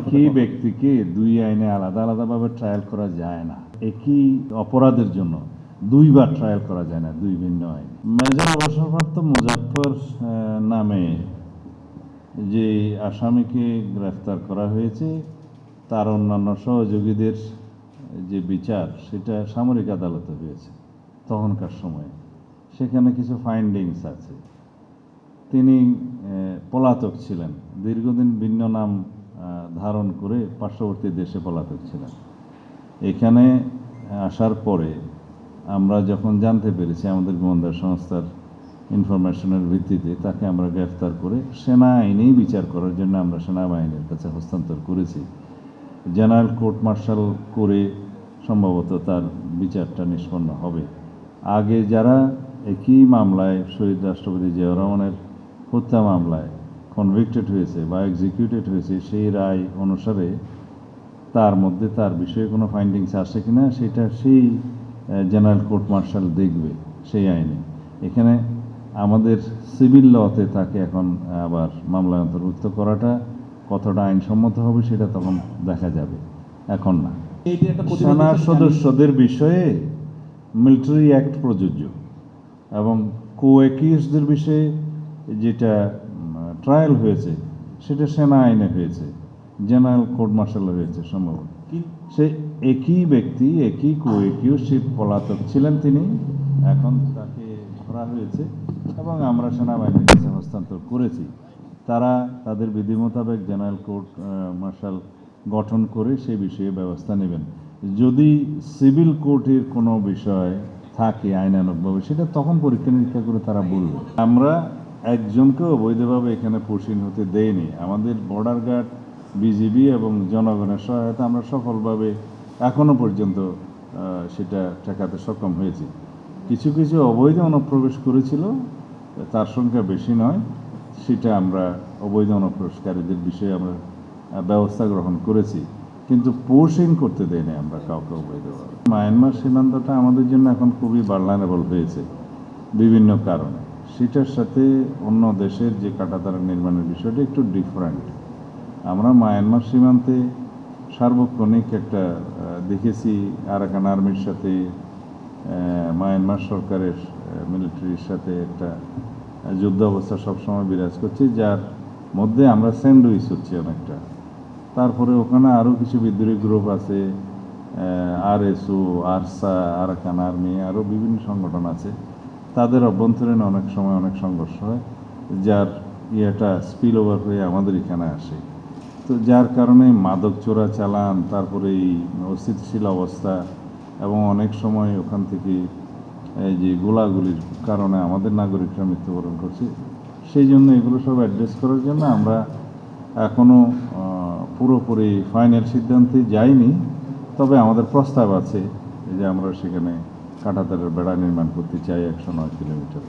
একই ব্যক্তিকে দুই আইনে আলাদা আলাদাভাবে ট্রায়াল করা যায় না। একই অপরাধের জন্য দুইবার ট্রায়াল করা যায় না, দুই ভিন্ন আইন। মেজর অবসরপ্রাপ্ত মুজাফফর নামে যে আসামিকে গ্রেফতার করা হয়েছে তার অন্যান্য সহযোগীদের যে বিচার সেটা সামরিক আদালতে হয়েছে তখনকার সময়ে। সেখানে কিছু ফাইন্ডিংস আছে। তিনি পলাতক ছিলেন, দীর্ঘদিন ভিন্ন নাম ধারণ করে পার্শ্ববর্তী দেশে পলাতক ছিলেন। এখানে আসার পরে আমরা যখন জানতে পেরেছি আমাদের গোয়েন্দা সংস্থার ইনফরমেশনের ভিত্তিতে তাকে আমরা গ্রেফতার করে সেনা আইনেই বিচার করার জন্য আমরা সেনাবাহিনীর কাছে হস্তান্তর করেছি। জেনারেল কোর্ট মার্শাল করে সম্ভবত তার বিচারটা নিষ্পন্ন হবে। আগে যারা একই মামলায় শহীদ রাষ্ট্রপতি জিয়াউর রহমানের হত্যা মামলায় কনভিক্টেড হয়েছে বা এক্সিকিউটেড হয়েছে, সেই রায় অনুসারে তার মধ্যে তার বিষয়ে কোনো ফাইন্ডিংস আসে কিনা সেটা সেই জেনারেল কোর্ট মার্শাল দেখবে সেই আইনে। এখানে আমাদের সিভিল লতে তাকে এখন আবার মামলায় অন্তর্ভুক্ত করাটা কতটা আইনসম্মত হবে সেটা তখন দেখা যাবে, এখন না। সেনা সদস্যদের বিষয়ে মিলিটারি অ্যাক্ট প্রযোজ্য এবং কো-অ্যাকিউজদের বিষয়ে যেটা ট্রায়াল হয়েছে সেটা সেনা আইনে হয়েছে, জেনারেল কোর্ট মার্শালে হয়েছে সম্ভবত। সে একই ব্যক্তি, একই কো-অ্যাকিউজ, সে পলাতক ছিলেন তিনি, এখন তাকে ধরা হয়েছে এবং আমরা সেনাবাহিনীর কাছে হস্তান্তর করেছি। তারা তাদের বিধি মোতাবেক জেনারেল কোর্ট মার্শাল গঠন করে সেই বিষয়ে ব্যবস্থা নেবেন। যদি সিভিল কোর্টের কোনো বিষয় থাকে আইনানুগভাবে সেটা তখন পরীক্ষা নিরীক্ষা করে তারা বলবে। আমরা একজনকেও অবৈধভাবে এখানে পুশিন হতে দেয়নি। আমাদের বর্ডার গার্ড, বিজিবি এবং জনগণের সহায়তা আমরা সফলভাবে এখনও পর্যন্ত সেটা ঠেকাতে সক্ষম হয়েছি। কিছু কিছু অবৈধ অনুপ্রবেশ করেছিল, তার সংখ্যা বেশি নয়, সেটা আমরা অবৈধ অনুপ্রবেশকারীদের বিষয়ে আমরা ব্যবস্থা গ্রহণ করেছি, কিন্তু পুশিং করতে দেয়নি আমরা কাউকে অবৈধভাবে। মায়ানমার সীমান্তটা আমাদের জন্য এখন খুবই ভালনারেবল হয়েছে বিভিন্ন কারণে। সেটার সাথে অন্য দেশের যে কাঁটাতার নির্মাণের বিষয়টা একটু ডিফারেন্ট। আমরা মায়ানমার সীমান্তে সার্বক্ষণিক একটা দেখেছি আরাকান আর্মির সাথে মায়ানমার সরকারের মিলিটারির সাথে একটা যুদ্ধ অবস্থা সবসময় বিরাজ করছে, যার মধ্যে আমরা স্যান্ডউইচ হচ্ছি অনেকটা। তারপরে ওখানে আরও কিছু বিদ্রোহী গ্রুপ আছে, আরএসও, আরসা, আরাকান আর্মি, আরও বিভিন্ন সংগঠন আছে। তাদের অভ্যন্তরীণ অনেক সময় অনেক সংঘর্ষ হয়, যার ইয়েটা স্পিল ওভার হয়ে আমাদের এখানে আসে। তো যার কারণে মাদক চোরা চালান, তারপরে এই অস্থিতিশীল অবস্থা এবং অনেক সময় ওখান থেকে এই যে গোলাগুলির কারণে আমাদের নাগরিকরা মৃত্যুবরণ করছে। সেই জন্য এগুলো সব অ্যাড্রেস করার জন্য আমরা এখনও পুরোপুরি ফাইনাল সিদ্ধান্তে যাইনি, তবে আমাদের প্রস্তাব আছে যে আমরা সেখানে কাঁটাতারের বেড়া নির্মাণ করতে চাই 109 কিলোমিটার।